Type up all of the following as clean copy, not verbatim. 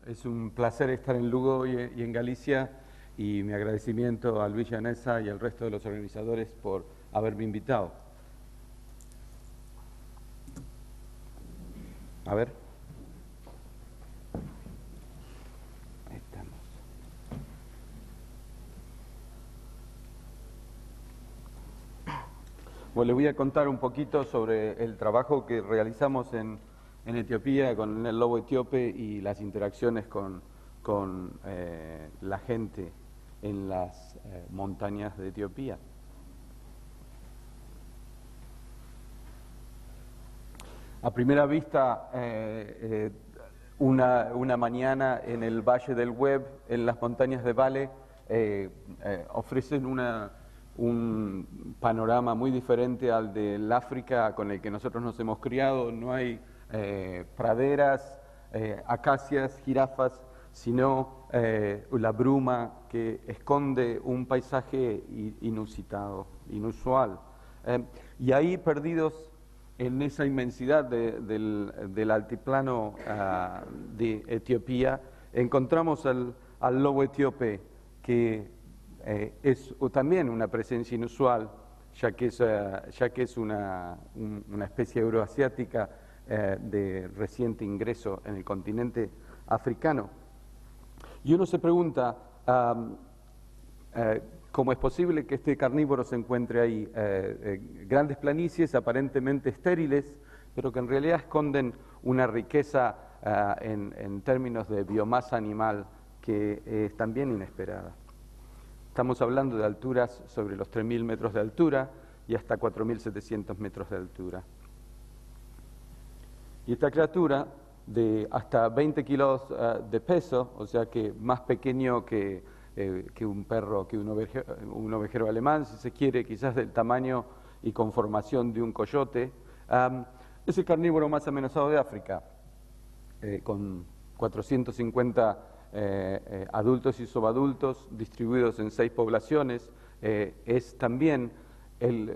Es un placer estar en Lugo y en Galicia, y mi agradecimiento a Luis Llaneza y al resto de los organizadores por haberme invitado. A ver. Ahí estamos. Bueno, les voy a contar un poquito sobre el trabajo que realizamos en Etiopía con el lobo etíope y las interacciones con la gente en las montañas de Etiopía. A primera vista, una mañana en el Valle del Web, en las montañas de Vale, ofrecen un panorama muy diferente al del África con el que nosotros nos hemos criado. No hay praderas, acacias, jirafas, sino la bruma que esconde un paisaje inusitado, inusual. Y ahí, perdidos en esa inmensidad del altiplano de Etiopía, encontramos al lobo etíope, que es también una presencia inusual, ya que es una especie euroasiática de reciente ingreso en el continente africano. Y uno se pregunta, ¿cómo es posible que este carnívoro se encuentre ahí? Grandes planicies aparentemente estériles, pero que en realidad esconden una riqueza en términos de biomasa animal que es también inesperada. Estamos hablando de alturas sobre los 3.000 metros de altura y hasta 4.700 metros de altura. Y esta criatura, de hasta 20 kilos de peso, o sea que más pequeño que un perro, que un ovejero alemán, si se quiere, quizás del tamaño y conformación de un coyote, es el carnívoro más amenazado de África, con 450 adultos y subadultos distribuidos en 6 poblaciones. Es también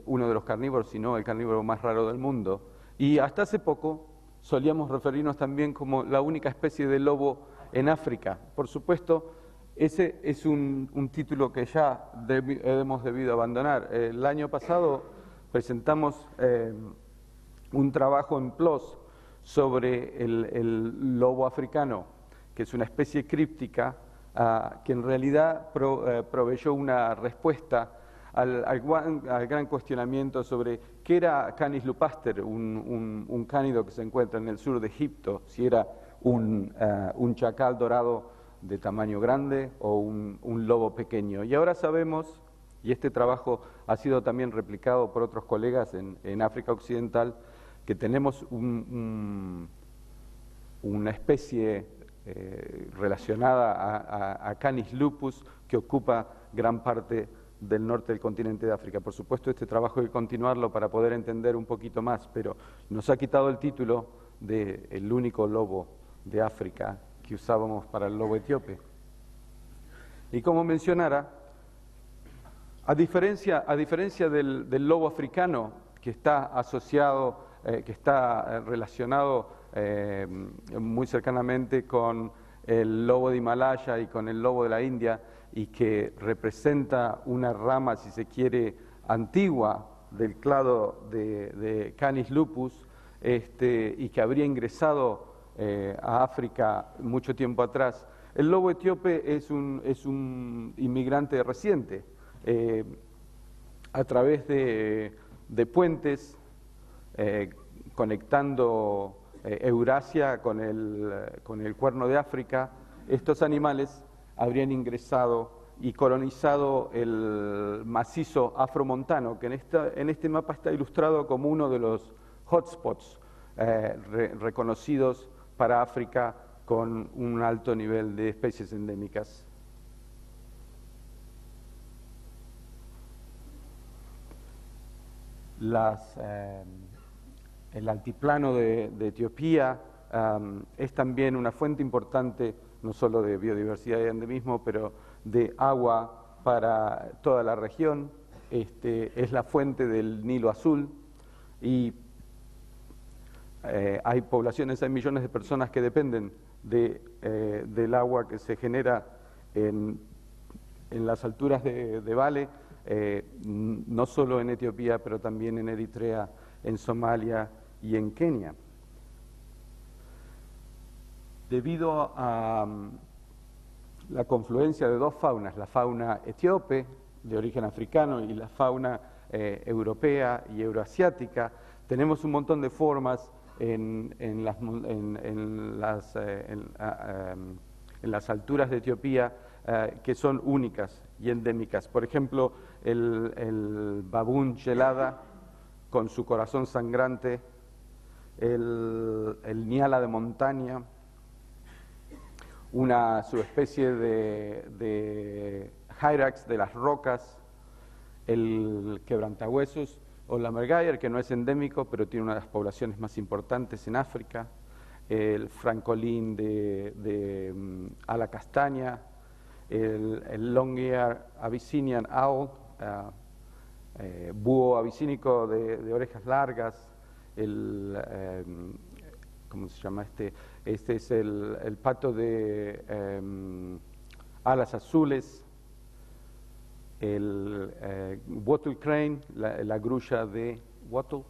uno de los carnívoros, si no el carnívoro más raro del mundo. Y hasta hace poco solíamos referirnos también como la única especie de lobo en África. Por supuesto, ese es un título que ya hemos debido abandonar. El año pasado presentamos un trabajo en PLOS sobre el lobo africano, que es una especie críptica que en realidad proveyó una respuesta al gran cuestionamiento sobre qué era Canis lupaster, un cánido que se encuentra en el sur de Egipto, si era un chacal dorado de tamaño grande o un lobo pequeño. Y ahora sabemos, y este trabajo ha sido también replicado por otros colegas en África Occidental, que tenemos una especie relacionada a Canis lupus que ocupa gran parte del norte del continente de África. Por supuesto, este trabajo hay que continuarlo para poder entender un poquito más, pero nos ha quitado el título de el único lobo de África que usábamos para el lobo etíope. Y como mencionara, a diferencia del lobo africano, que está asociado, que está relacionado muy cercanamente con el lobo de Himalaya y con el lobo de la India, y que representa una rama, si se quiere, antigua del clado de Canis lupus, y que habría ingresado a África mucho tiempo atrás. El lobo etíope es un inmigrante reciente, a través de puentes conectando Eurasia con el Cuerno de África. Estos animales habrían ingresado y colonizado el macizo afromontano, que en este mapa está ilustrado como uno de los hotspots reconocidos para África con un alto nivel de especies endémicas. El altiplano de Etiopía es también una fuente importante, no solo de biodiversidad y endemismo, pero de agua para toda la región. Es la fuente del Nilo Azul, y hay poblaciones, hay millones de personas que dependen del agua que se genera en las alturas de Vale, no solo en Etiopía, pero también en Eritrea, en Somalia y en Kenia. Debido a la confluencia de dos faunas, la fauna etíope de origen africano y la fauna europea y euroasiática, tenemos un montón de formas en las alturas de Etiopía que son únicas y endémicas. Por ejemplo, el babún gelada con su corazón sangrante, el niala de montaña, una subespecie de hyrax de las rocas, el quebrantahuesos o la merguier, que no es endémico, pero tiene una de las poblaciones más importantes en África, el francolín de ala castaña, el long-eared Abyssinian owl, búho abisínico de orejas largas, ¿cómo se llama este? Este es el pato de alas azules, el wattle crane, la grulla de wattle,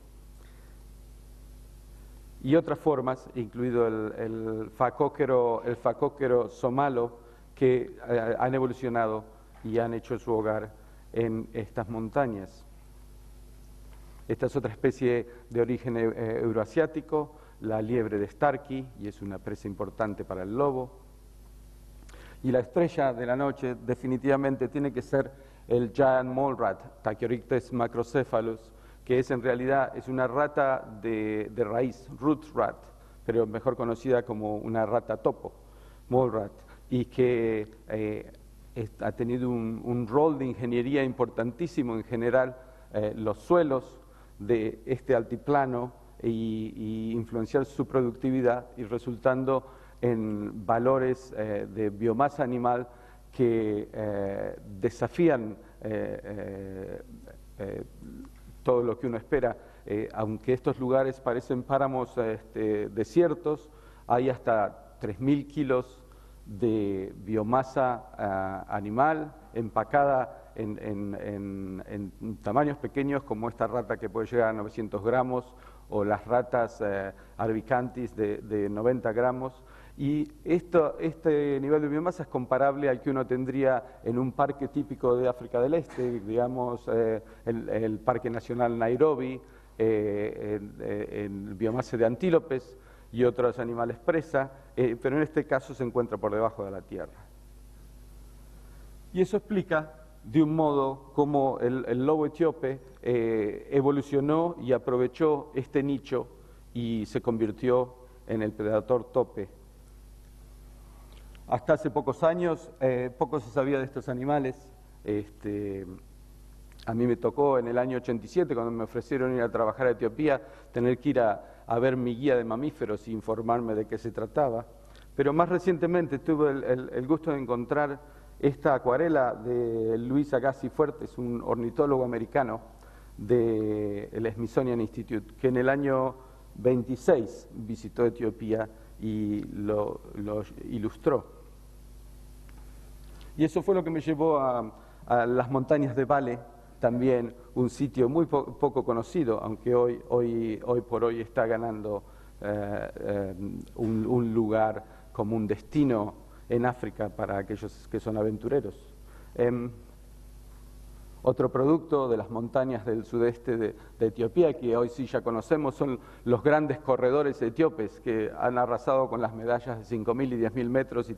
y otras formas, incluido el facóquero somalo, que han evolucionado y han hecho su hogar en estas montañas. Esta es otra especie de origen euroasiático, la liebre de Starkey, y es una presa importante para el lobo. Y la estrella de la noche definitivamente tiene que ser el giant mole rat, Tachyorictes macrocephalus, que en realidad es una rata de raíz, root rat, pero mejor conocida como una rata topo, mole rat, y que ha tenido un rol de ingeniería importantísimo en general los suelos de este altiplano y influenciar su productividad, y resultando en valores de biomasa animal que desafían todo lo que uno espera. Aunque estos lugares parecen páramos desiertos, hay hasta 3.000 kilos de biomasa animal empacada en tamaños pequeños, como esta rata que puede llegar a 900 gramos, o las ratas arbicantis de 90 gramos. Y este nivel de biomasa es comparable al que uno tendría en un parque típico de África del Este, digamos el Parque Nacional Nairobi, en biomasa de antílopes y otros animales presa, pero en este caso se encuentra por debajo de la tierra. Y eso explica de un modo cómo el lobo etíope evolucionó y aprovechó este nicho y se convirtió en el predador tope. Hasta hace pocos años poco se sabía de estos animales. A mí me tocó en el año 87, cuando me ofrecieron ir a trabajar a Etiopía, tener que ir a ver mi guía de mamíferos e informarme de qué se trataba. Pero más recientemente tuve el gusto de encontrar esta acuarela de Luis Agassi Fuertes, un ornitólogo americano del Smithsonian Institute, que en el año 26 visitó Etiopía y lo ilustró. Y eso fue lo que me llevó a las montañas de Vale, también un sitio muy poco conocido, aunque hoy por hoy está ganando un lugar como un destino en África para aquellos que son aventureros. Otro producto de las montañas del sudeste de Etiopía, que hoy sí ya conocemos, son los grandes corredores etíopes que han arrasado con las medallas de 5.000 y 10.000 metros, y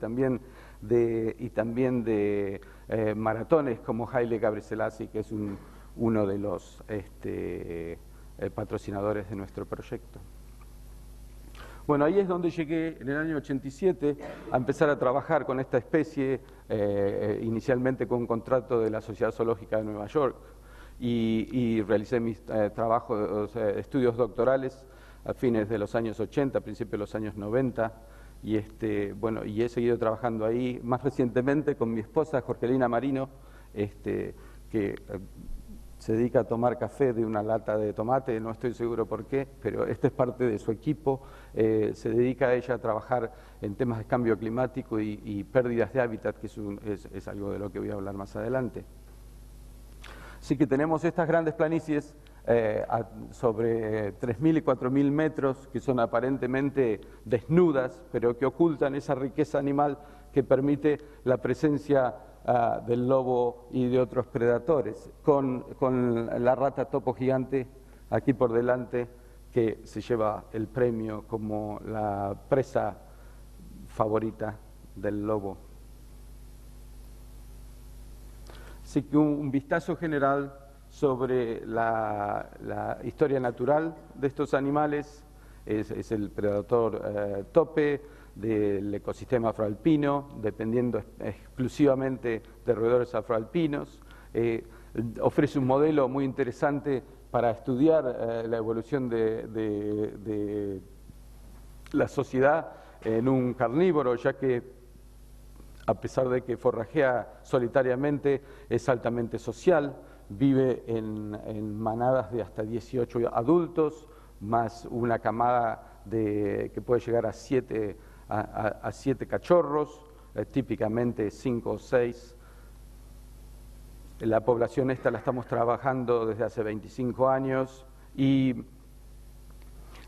también de maratones como Haile Gebrselassie, que es uno de los patrocinadores de nuestro proyecto. Bueno, ahí es donde llegué en el año 87 a empezar a trabajar con esta especie, inicialmente con un contrato de la Sociedad Zoológica de Nueva York, y realicé mis estudios doctorales a fines de los años 80, principios de los años 90, y he seguido trabajando ahí, más recientemente con mi esposa Jorgelina Marino, que se dedica a tomar café de una lata de tomate, no estoy seguro por qué, pero este es parte de su equipo. Se dedica a ella a trabajar en temas de cambio climático y pérdidas de hábitat, que es algo de lo que voy a hablar más adelante. Así que tenemos estas grandes planicies sobre 3.000 y 4.000 metros, que son aparentemente desnudas, pero que ocultan esa riqueza animal que permite la presencia del lobo y de otros predadores, con la rata topo gigante aquí por delante, que se lleva el premio como la presa favorita del lobo. Así que un vistazo general sobre la historia natural de estos animales. Es el predador tope del ecosistema afroalpino, dependiendo exclusivamente de roedores afroalpinos. Ofrece un modelo muy interesante para estudiar la evolución de la sociedad en un carnívoro, ya que a pesar de que forrajea solitariamente, es altamente social, vive en manadas de hasta 18 adultos, más una camada que puede llegar a 7 cachorros, típicamente 5 o 6. La población esta la estamos trabajando desde hace 25 años y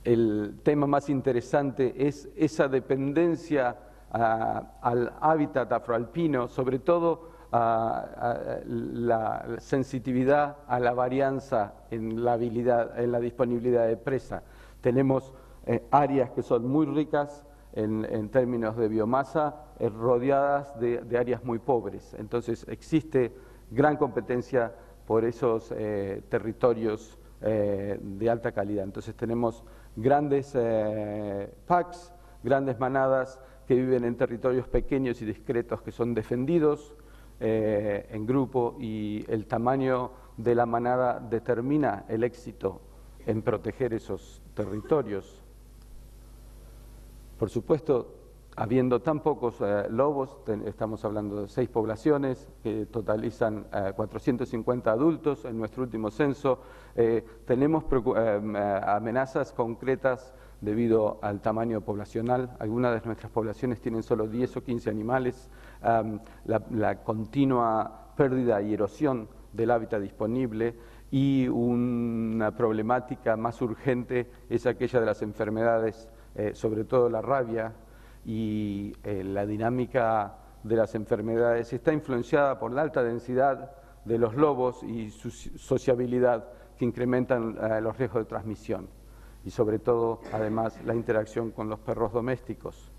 el tema más interesante es esa dependencia al hábitat afroalpino, sobre todo la sensitividad a la varianza en la habilidad, en la disponibilidad de presa. Tenemos áreas que son muy ricas en términos de biomasa, rodeadas de áreas muy pobres. Entonces existe gran competencia por esos territorios de alta calidad. Entonces tenemos grandes packs, grandes manadas que viven en territorios pequeños y discretos que son defendidos en grupo, y el tamaño de la manada determina el éxito en proteger esos territorios. Por supuesto, habiendo tan pocos lobos, estamos hablando de 6 poblaciones que totalizan 450 adultos en nuestro último censo. Tenemos amenazas concretas debido al tamaño poblacional. Algunas de nuestras poblaciones tienen solo 10 o 15 animales. La continua pérdida y erosión del hábitat disponible, y una problemática más urgente es aquella de las enfermedades, sobre todo la rabia, y la dinámica de las enfermedades está influenciada por la alta densidad de los lobos y su sociabilidad, que incrementan los riesgos de transmisión, y sobre todo, además, la interacción con los perros domésticos.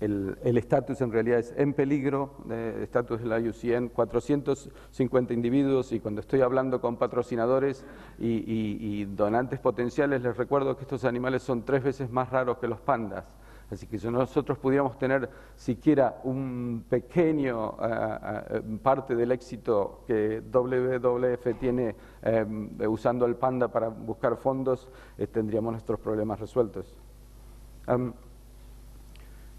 El estatus en realidad es en peligro, estatus de la IUCN, 450 individuos, y cuando estoy hablando con patrocinadores y donantes potenciales, les recuerdo que estos animales son 3 veces más raros que los pandas. Así que si nosotros pudiéramos tener siquiera un pequeño parte del éxito que WWF tiene usando el panda para buscar fondos, tendríamos nuestros problemas resueltos.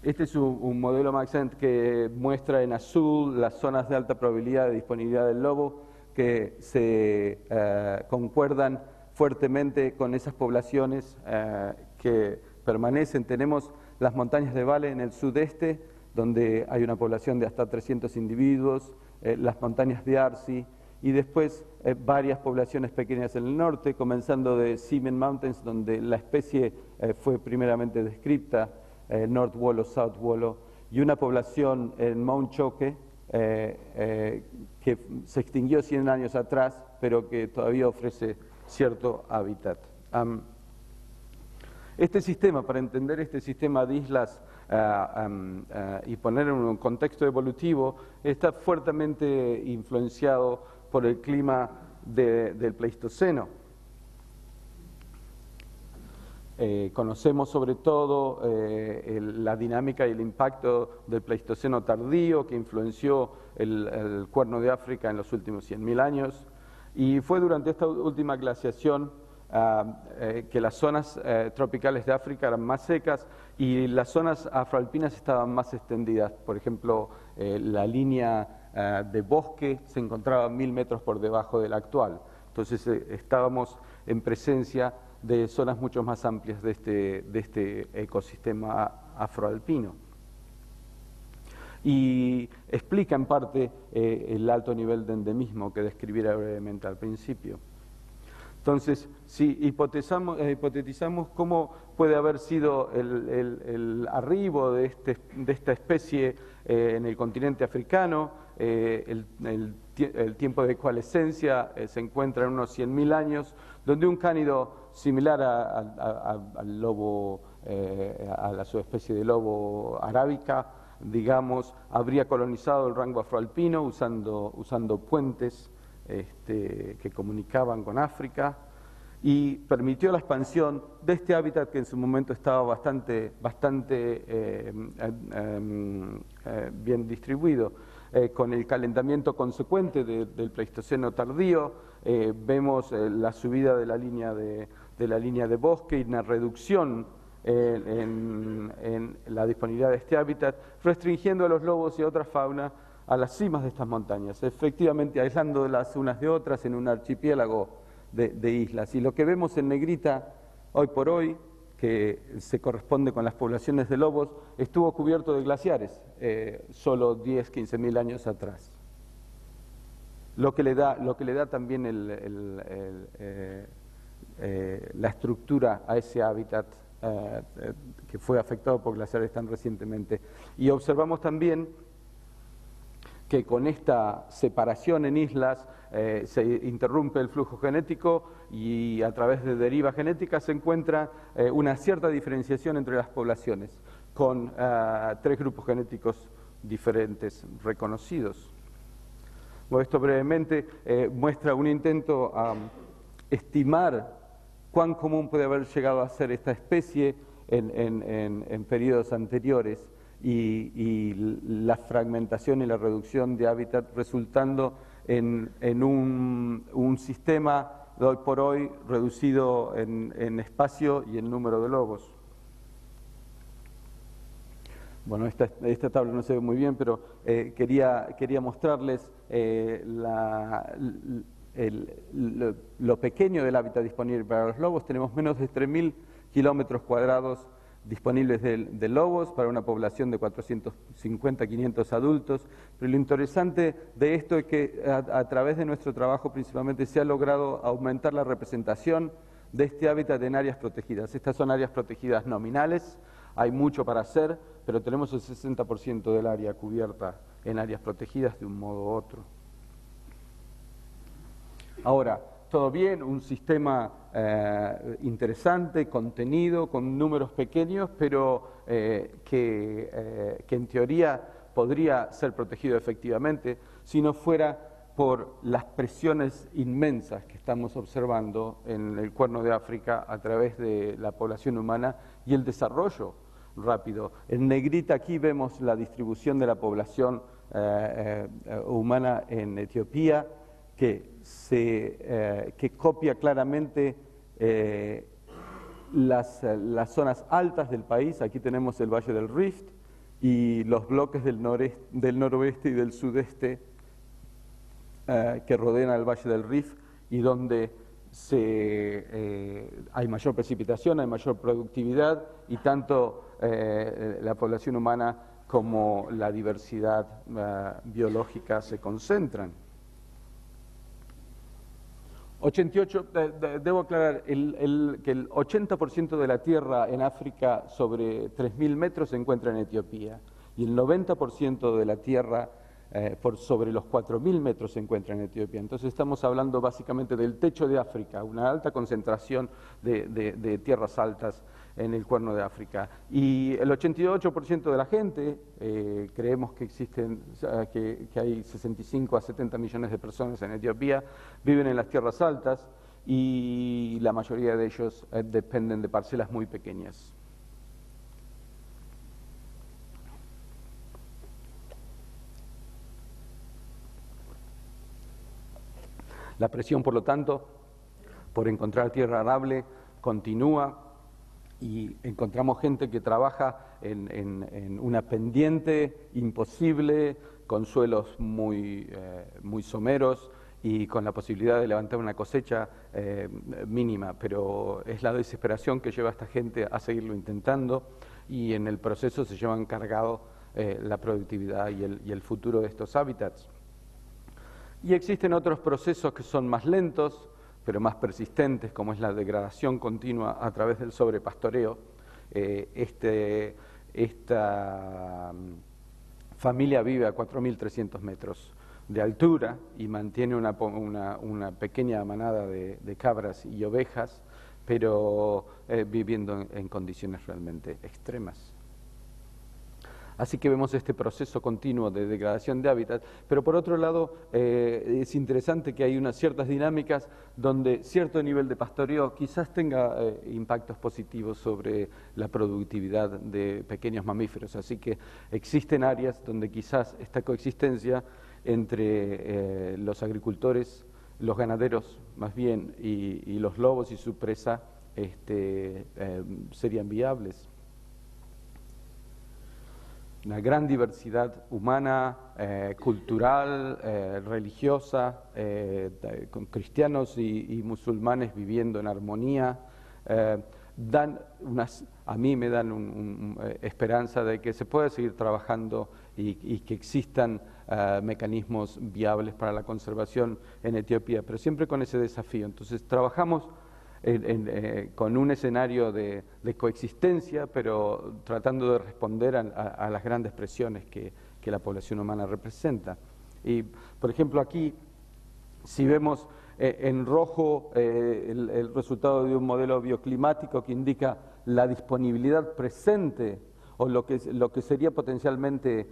Este es un modelo Maxent que muestra en azul las zonas de alta probabilidad de disponibilidad del lobo, que se concuerdan fuertemente con esas poblaciones que permanecen. Tenemos las montañas de Vale en el sudeste, donde hay una población de hasta 300 individuos, las montañas de Arsi, y después varias poblaciones pequeñas en el norte, comenzando de Seaman Mountains, donde la especie fue primeramente descrita, North Wallow, South Wallow, y una población en Mount Choque que se extinguió 100 años atrás, pero que todavía ofrece cierto hábitat. Este sistema, para entender este sistema de islas y poner en un contexto evolutivo, está fuertemente influenciado por el clima del Pleistoceno. Conocemos sobre todo la dinámica y el impacto del Pleistoceno tardío, que influenció el Cuerno de África en los últimos 100.000 años, y fue durante esta última glaciación que las zonas tropicales de África eran más secas y las zonas afroalpinas estaban más extendidas. Por ejemplo, la línea de bosque se encontraba 1000 metros por debajo del actual. Entonces estábamos en presencia de zonas mucho más amplias de este ecosistema afroalpino. Y explica en parte el alto nivel de endemismo que describiera brevemente al principio. Entonces, si hipotetizamos cómo puede haber sido el arribo de esta especie en el continente africano, el tiempo de coalescencia se encuentra en unos 100.000 años, donde un cánido similar al lobo, a la subespecie de lobo arábica, digamos, habría colonizado el rango afroalpino usando puentes que comunicaban con África, y permitió la expansión de este hábitat que en su momento estaba bastante bien distribuido. Con el calentamiento consecuente del Pleistoceno tardío, vemos la subida de la línea de bosque y una reducción en la disponibilidad de este hábitat, restringiendo a los lobos y a otra fauna a las cimas de estas montañas, efectivamente aislándolas unas de otras en un archipiélago de islas. Y lo que vemos en negrita hoy por hoy, que se corresponde con las poblaciones de lobos, estuvo cubierto de glaciares solo 10-15.000 años atrás. Lo que le da también la estructura a ese hábitat que fue afectado por glaciares tan recientemente. Y observamos también que con esta separación en islas se interrumpe el flujo genético y a través de deriva genética se encuentra una cierta diferenciación entre las poblaciones, con 3 grupos genéticos diferentes reconocidos. Bueno, esto brevemente muestra un intento a estimar cuán común puede haber llegado a ser esta especie en periodos anteriores, y la fragmentación y la reducción de hábitat resultando en un sistema de hoy por hoy reducido en espacio y en número de lobos. Bueno, esta tabla no se ve muy bien, pero quería mostrarles lo pequeño del hábitat disponible para los lobos. Tenemos menos de 3.000 kilómetros cuadrados disponibles de lobos para una población de 450-500 adultos, pero lo interesante de esto es que a través de nuestro trabajo principalmente se ha logrado aumentar la representación de este hábitat en áreas protegidas. Estas son áreas protegidas nominales, hay mucho para hacer, pero tenemos el 60% del área cubierta en áreas protegidas de un modo u otro. Ahora, todo bien, un sistema interesante, contenido, con números pequeños, pero que en teoría podría ser protegido efectivamente si no fuera por las presiones inmensas que estamos observando en el Cuerno de África a través de la población humana y el desarrollo rápido. En negrita aquí vemos la distribución de la población humana en Etiopía, que copia claramente las zonas altas del país. Aquí tenemos el Valle del Rift y los bloques del noroeste y del sudeste que rodean al Valle del Rift, y donde hay mayor precipitación, hay mayor productividad, y tanto la población humana como la diversidad biológica se concentran. 88, debo aclarar que el 80% de la tierra en África sobre 3.000 metros se encuentra en Etiopía, y el 90% de la tierra por sobre los 4.000 metros se encuentra en Etiopía. Entonces estamos hablando básicamente del techo de África, una alta concentración de tierras altas en el Cuerno de África. Y el 88% de la gente, creemos que que hay 65 a 70 millones de personas en Etiopía, viven en las tierras altas, y la mayoría de ellos dependen de parcelas muy pequeñas. La presión, por lo tanto, por encontrar tierra arable continúa, y encontramos gente que trabaja en una pendiente imposible, con suelos muy someros y con la posibilidad de levantar una cosecha mínima, pero es la desesperación que lleva a esta gente a seguirlo intentando, y en el proceso se llevan cargado la productividad y el futuro de estos hábitats. Y existen otros procesos que son más lentos, pero más persistentes, como es la degradación continua a través del sobrepastoreo. Esta familia vive a 4.300 metros de altura y mantiene una pequeña manada de cabras y ovejas, pero viviendo en condiciones realmente extremas. Así que vemos este proceso continuo de degradación de hábitat, pero por otro lado es interesante que hay unas ciertas dinámicas donde cierto nivel de pastoreo quizás tenga impactos positivos sobre la productividad de pequeños mamíferos. Así que existen áreas donde quizás esta coexistencia entre los agricultores, los ganaderos más bien, y los lobos y su presa serían viables. Una gran diversidad humana, cultural, religiosa, con cristianos y musulmanes viviendo en armonía, a mí me dan esperanza de que se pueda seguir trabajando y que existan mecanismos viables para la conservación en Etiopía, pero siempre con ese desafío. Entonces trabajamos con un escenario de coexistencia, pero tratando de responder a las grandes presiones que la población humana representa. Y, por ejemplo, aquí, si vemos en rojo el resultado de un modelo bioclimático que indica la disponibilidad presente, o lo que sería potencialmente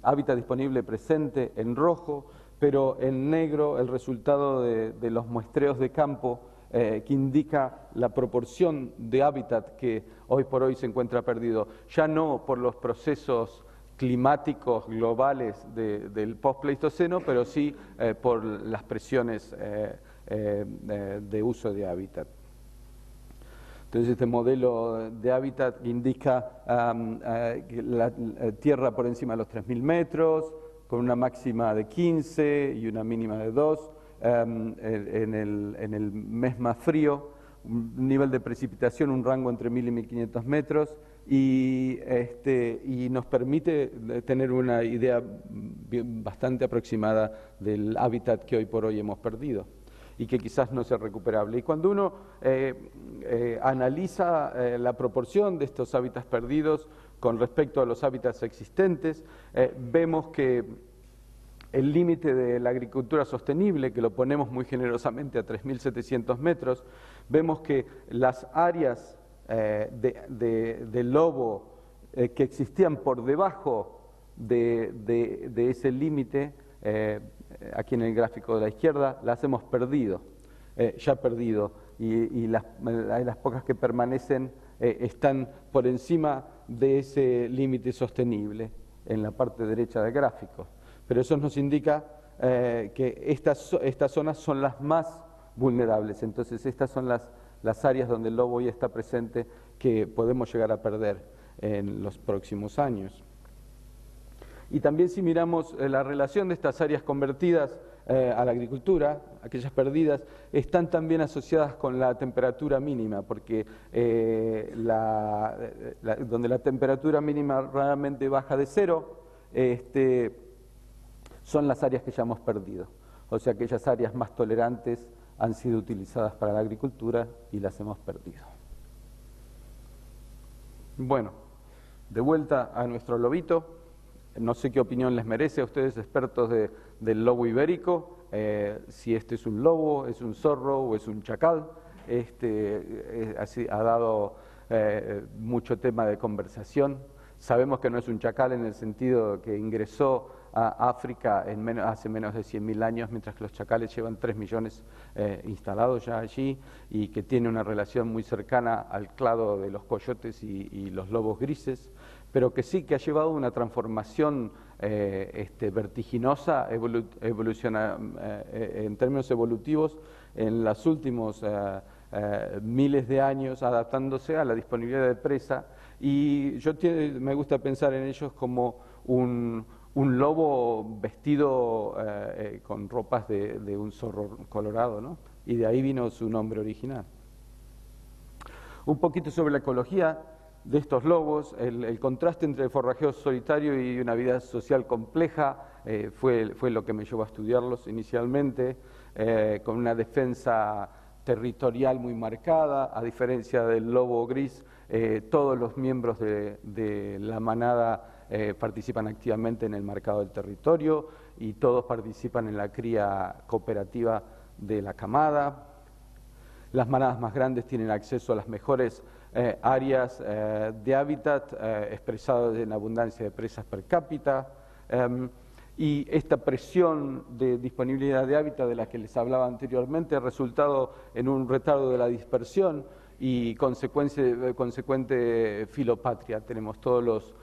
hábitat disponible presente en rojo, pero en negro el resultado de los muestreos de campo, que indica la proporción de hábitat que hoy por hoy se encuentra perdido, ya no por los procesos climáticos globales del post-pleistoceno, pero sí por las presiones de uso de hábitat. Entonces este modelo de hábitat indica la tierra por encima de los 3.000 metros, con una máxima de 15 y una mínima de 2, en el mes más frío, un nivel de precipitación, un rango entre 1.000 y 1.500 metros, y nos permite tener una idea bastante aproximada del hábitat que hoy por hoy hemos perdido y que quizás no sea recuperable. Y cuando uno analiza la proporción de estos hábitats perdidos con respecto a los hábitats existentes, vemos que el límite de la agricultura sostenible, que lo ponemos muy generosamente a 3.700 metros, vemos que las áreas de lobo que existían por debajo de ese límite, aquí en el gráfico de la izquierda, las hemos perdido, y las pocas que permanecen están por encima de ese límite sostenible en la parte derecha del gráfico. Pero eso nos indica que estas zonas son las más vulnerables. Entonces estas son las áreas donde el lobo hoy está presente, que podemos llegar a perder en los próximos años. Y también, si miramos la relación de estas áreas convertidas a la agricultura, aquellas perdidas, están también asociadas con la temperatura mínima, porque donde la temperatura mínima raramente baja de 0, son las áreas que ya hemos perdido. O sea, aquellas áreas más tolerantes han sido utilizadas para la agricultura y las hemos perdido. Bueno, de vuelta a nuestro lobito. No sé qué opinión les merece a ustedes, expertos del lobo ibérico, si este es un lobo, es un zorro o es un chacal. Ha dado mucho tema de conversación. Sabemos que no es un chacal en el sentido que ingresó a África hace menos de 100.000 años, mientras que los chacales llevan 3 millones instalados ya allí, y que tiene una relación muy cercana al clado de los coyotes y los lobos grises, pero que sí que ha llevado una transformación vertiginosa en términos evolutivos en los últimos miles de años, adaptándose a la disponibilidad de presa. Y me gusta pensar en ellos como un un lobo vestido con ropas de un zorro colorado, ¿no? Y de ahí vino su nombre original. Un poquito sobre la ecología de estos lobos, el contraste entre el forrajeo solitario y una vida social compleja fue lo que me llevó a estudiarlos inicialmente, con una defensa territorial muy marcada, a diferencia del lobo gris, todos los miembros de la manada participan activamente en el marcado del territorio y todos participan en la cría cooperativa de la camada. Las manadas más grandes tienen acceso a las mejores áreas de hábitat expresadas en abundancia de presas per cápita. Y esta presión de disponibilidad de hábitat de la que les hablaba anteriormente ha resultado en un retardo de la dispersión y consecuente filopatria. Tenemos todos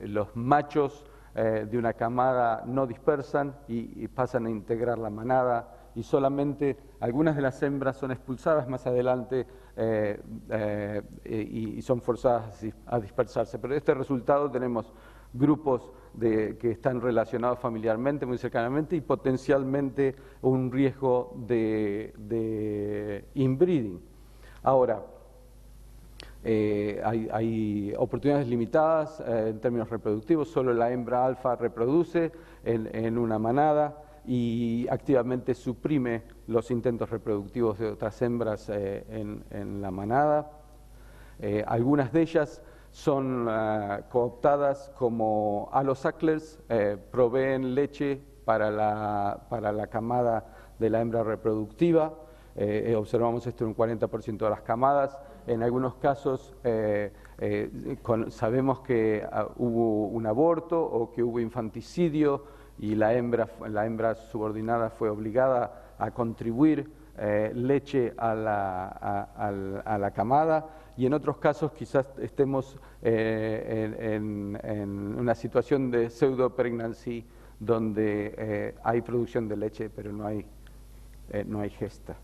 los machos de una camada no dispersan y pasan a integrar la manada, y solamente algunas de las hembras son expulsadas más adelante y son forzadas a dispersarse. Pero de este resultado tenemos grupos que están relacionados familiarmente, muy cercanamente, y potencialmente un riesgo de inbreeding. Ahora, hay oportunidades limitadas en términos reproductivos, solo la hembra alfa reproduce en una manada y activamente suprime los intentos reproductivos de otras hembras en la manada. Algunas de ellas son cooptadas como alosacklers, proveen leche para la camada de la hembra reproductiva. Observamos esto en un 40% de las camadas. En algunos casos sabemos que hubo un aborto o que hubo infanticidio y la hembra subordinada fue obligada a contribuir leche a la camada, y en otros casos quizás estemos en una situación de pseudo-pregnancy donde hay producción de leche pero no hay gesta.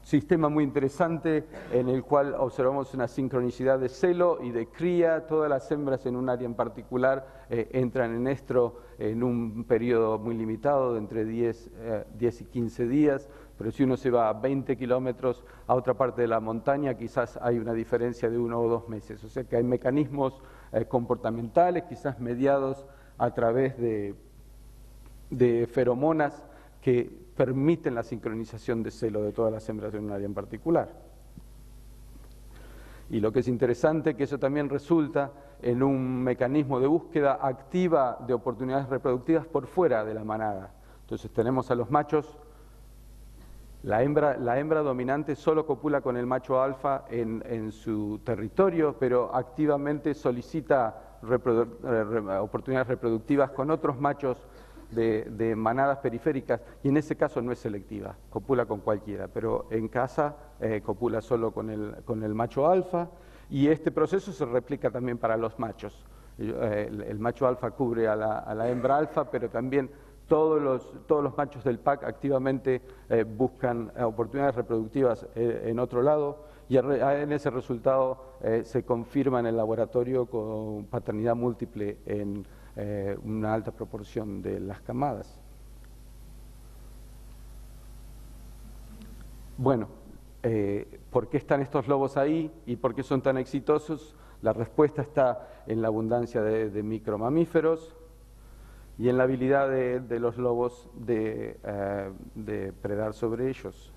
Sistema muy interesante en el cual observamos una sincronicidad de celo y de cría. Todas las hembras en un área en particular entran en estro en un periodo muy limitado de entre 10 y 15 días, pero si uno se va a 20 kilómetros a otra parte de la montaña, quizás hay una diferencia de 1 o 2 meses. O sea que hay mecanismos comportamentales, quizás mediados a través de feromonas que permiten la sincronización de celo de todas las hembras en un área en particular. Y lo que es interesante, que eso también resulta en un mecanismo de búsqueda activa de oportunidades reproductivas por fuera de la manada. Entonces tenemos a los machos, la hembra dominante solo copula con el macho alfa en su territorio, pero activamente solicita oportunidades reproductivas con otros machos de manadas periféricas, y en ese caso no es selectiva, copula con cualquiera, pero en casa copula solo con el macho alfa, y este proceso se replica también para los machos. El macho alfa cubre a la hembra alfa, pero también todos los machos del pack activamente buscan oportunidades reproductivas en otro lado, y en ese resultado se confirma en el laboratorio con paternidad múltiple en una alta proporción de las camadas. Bueno, ¿por qué están estos lobos ahí y por qué son tan exitosos? La respuesta está en la abundancia de micromamíferos y en la habilidad de los lobos de predar sobre ellos.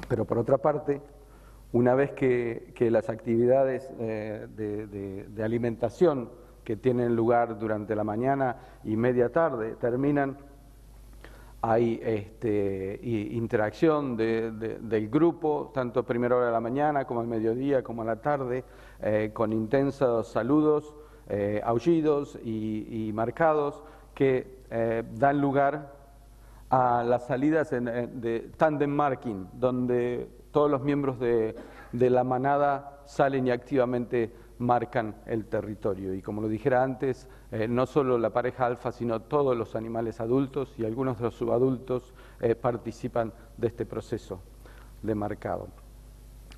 Pero por otra parte, una vez que las actividades de alimentación que tienen lugar durante la mañana y media tarde terminan, hay interacción del grupo, tanto a primera hora de la mañana como al mediodía, como a la tarde, con intensos saludos, aullidos y marcados que dan lugar a las salidas de tandem marking, donde todos los miembros de la manada salen y activamente marcan el territorio. Y como lo dijera antes, no solo la pareja alfa, sino todos los animales adultos y algunos de los subadultos participan de este proceso de marcado.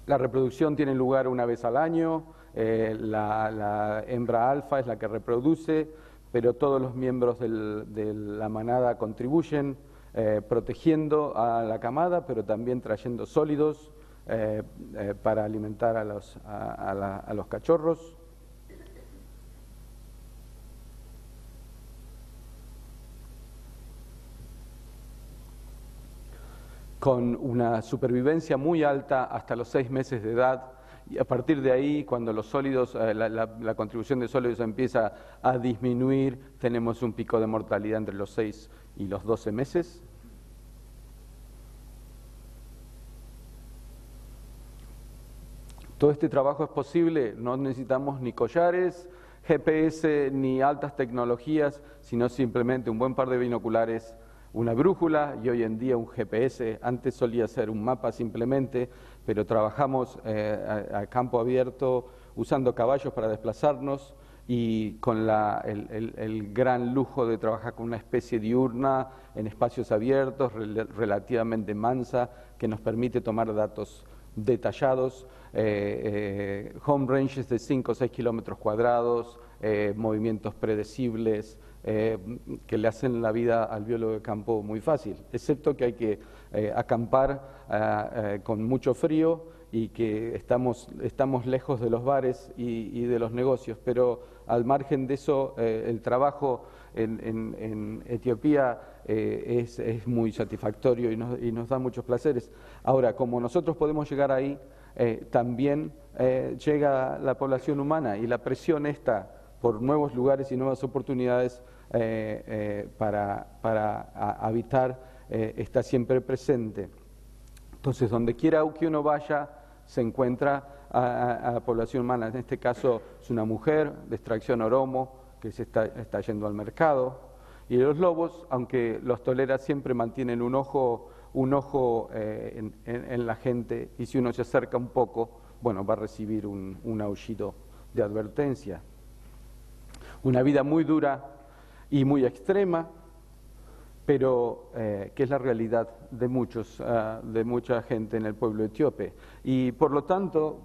La reproducción tiene lugar una vez al año, la hembra alfa es la que reproduce, pero todos los miembros de la manada contribuyen, protegiendo a la camada, pero también trayendo sólidos para alimentar a los cachorros. Con una supervivencia muy alta hasta los 6 meses de edad, y a partir de ahí, cuando los sólidos, la contribución de sólidos empieza a disminuir, tenemos un pico de mortalidad entre los 6 y los 12 meses. Todo este trabajo es posible, no necesitamos ni collares, GPS, ni altas tecnologías, sino simplemente un buen par de binoculares, una brújula y hoy en día un GPS. Antes solía ser un mapa simplemente, pero trabajamos a campo abierto usando caballos para desplazarnos y con el gran lujo de trabajar con una especie diurna en espacios abiertos, relativamente mansa, que nos permite tomar datos detallados, home ranges de 5 o 6 kilómetros cuadrados, movimientos predecibles, que le hacen la vida al biólogo de campo muy fácil, excepto que hay que acampar con mucho frío y que estamos lejos de los bares y de los negocios, pero al margen de eso, el trabajo en Etiopía es muy satisfactorio y nos da muchos placeres. Ahora, como nosotros podemos llegar ahí, también llega la población humana y la presión está por nuevos lugares y nuevas oportunidades para habitar está siempre presente. Entonces, donde quiera que uno vaya, se encuentra a la población humana. En este caso es una mujer de extracción oromo que se está yendo al mercado. Y los lobos, aunque los toleras, siempre mantienen un ojo en la gente, y si uno se acerca un poco, bueno, va a recibir un aullido de advertencia. Una vida muy dura y muy extrema, pero que es la realidad de mucha gente en el pueblo etíope. Y por lo tanto,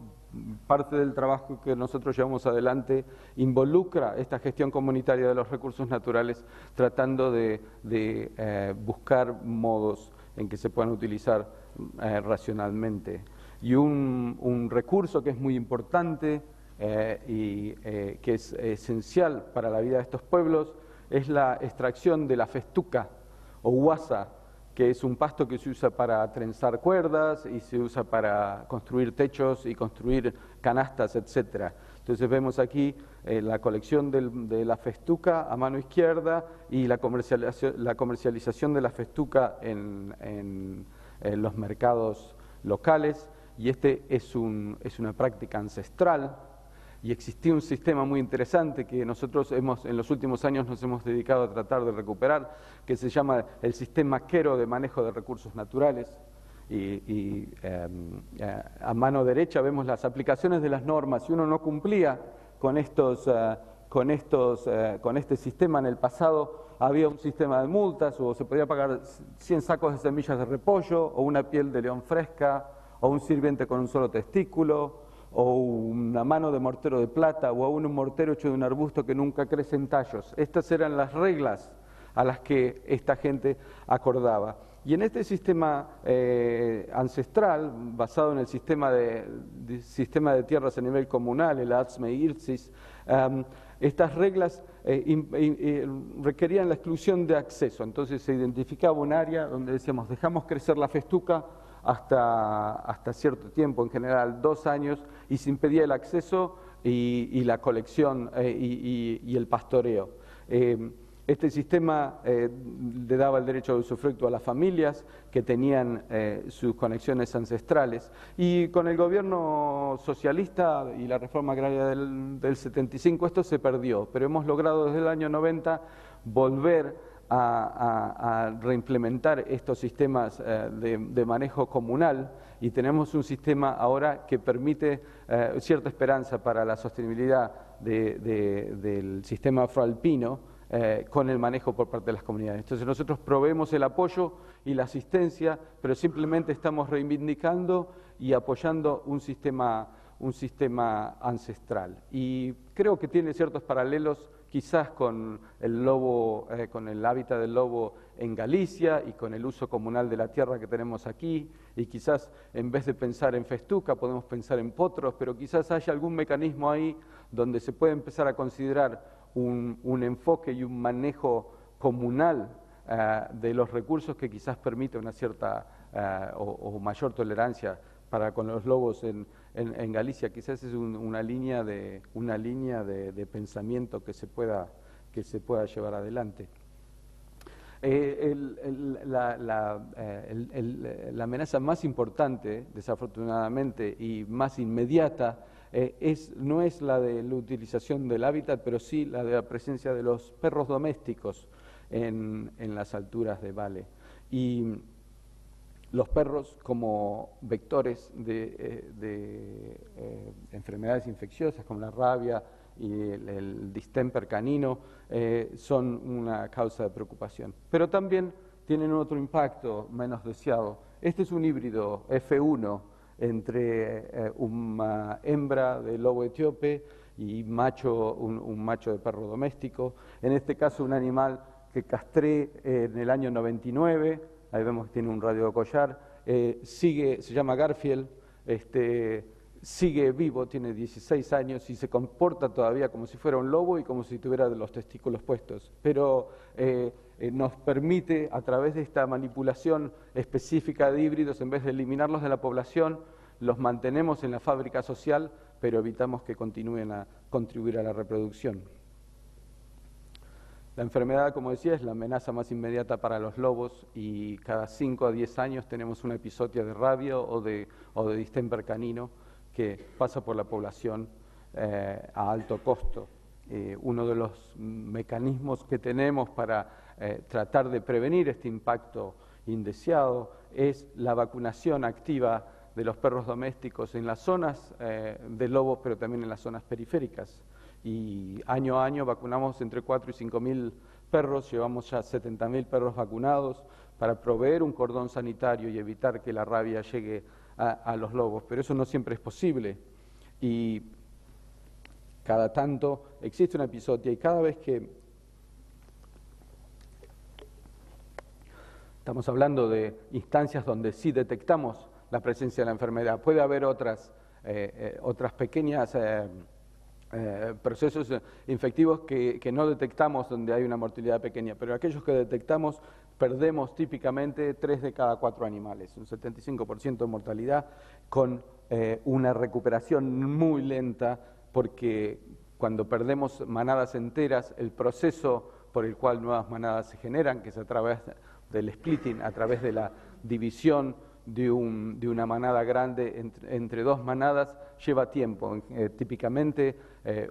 parte del trabajo que nosotros llevamos adelante involucra esta gestión comunitaria de los recursos naturales, tratando de buscar modos en que se puedan utilizar racionalmente. Y un recurso que es muy importante y que es esencial para la vida de estos pueblos es la extracción de la festuca o huasa, que es un pasto que se usa para trenzar cuerdas y se usa para construir techos y construir canastas, etc. Entonces vemos aquí la colección de la festuca a mano izquierda y la comercialización de la festuca en los mercados locales, y es una práctica ancestral. Y existía un sistema muy interesante que nosotros en los últimos años nos hemos dedicado a tratar de recuperar, que se llama el sistema Quero de manejo de recursos naturales. A mano derecha vemos las aplicaciones de las normas. Si uno no cumplía con este sistema en el pasado, había un sistema de multas, o se podía pagar 100 sacos de semillas de repollo, o una piel de león fresca, o un sirviente con un solo testículo, o una mano de mortero de plata, o aún un mortero hecho de un arbusto que nunca crece en tallos. Estas eran las reglas a las que esta gente acordaba. Y en este sistema ancestral, basado en el sistema de tierras a nivel comunal, el Atzme Irtsis, estas reglas requerían la exclusión de acceso. Entonces se identificaba un área donde decíamos, dejamos crecer la festuca hasta cierto tiempo, en general 2 años, y se impedía el acceso y la colección y el pastoreo. Este sistema le daba el derecho de usufructo a las familias que tenían sus conexiones ancestrales, y con el gobierno socialista y la reforma agraria del 75 esto se perdió, pero hemos logrado desde el año 90 volver a reimplementar estos sistemas de manejo comunal, y tenemos un sistema ahora que permite cierta esperanza para la sostenibilidad del sistema afroalpino con el manejo por parte de las comunidades. Entonces nosotros proveemos el apoyo y la asistencia, pero simplemente estamos reivindicando y apoyando un sistema ancestral. Y creo que tiene ciertos paralelos quizás con el lobo, con el hábitat del lobo en Galicia y con el uso comunal de la tierra que tenemos aquí, y quizás en vez de pensar en festuca podemos pensar en potros, pero quizás haya algún mecanismo ahí donde se puede empezar a considerar un enfoque y un manejo comunal de los recursos que quizás permite una cierta o mayor tolerancia para con los lobos en Galicia. Quizás es una línea de pensamiento que se pueda llevar adelante. La amenaza más importante, desafortunadamente, y más inmediata, no es la de la utilización del hábitat, pero sí la de la presencia de los perros domésticos en las alturas de Vale. Y los perros, como vectores de enfermedades infecciosas como la rabia y el distemper canino, son una causa de preocupación. Pero también tienen otro impacto menos deseado. Este es un híbrido F1 entre una hembra de lobo etíope y un macho de perro doméstico. En este caso, un animal que castré en el año 99, ahí vemos que tiene un radio de collar, se llama Garfield, sigue vivo, tiene 16 años y se comporta todavía como si fuera un lobo y como si tuviera los testículos puestos, pero nos permite, a través de esta manipulación específica de híbridos, en vez de eliminarlos de la población, los mantenemos en la fábrica social, pero evitamos que continúen a contribuir a la reproducción. La enfermedad, como decía, es la amenaza más inmediata para los lobos, y cada 5 a 10 años tenemos una episodio de rabia o de distemper canino que pasa por la población a alto costo. Uno de los mecanismos que tenemos para tratar de prevenir este impacto indeseado es la vacunación activa de los perros domésticos en las zonas de lobos, pero también en las zonas periféricas. Y año a año vacunamos entre 4 y 5 mil perros, llevamos ya 70.000 perros vacunados para proveer un cordón sanitario y evitar que la rabia llegue a los lobos, pero eso no siempre es posible, y cada tanto existe una episodia, y cada vez que estamos hablando de instancias donde sí detectamos la presencia de la enfermedad, puede haber otras pequeñas procesos infectivos que no detectamos, donde hay una mortalidad pequeña, pero aquellos que detectamos perdemos típicamente 3 de cada 4 animales, un 75% de mortalidad, con una recuperación muy lenta, porque cuando perdemos manadas enteras, el proceso por el cual nuevas manadas se generan, que es a través del splitting, a través de la división de una manada grande entre 2 manadas, lleva tiempo. Típicamente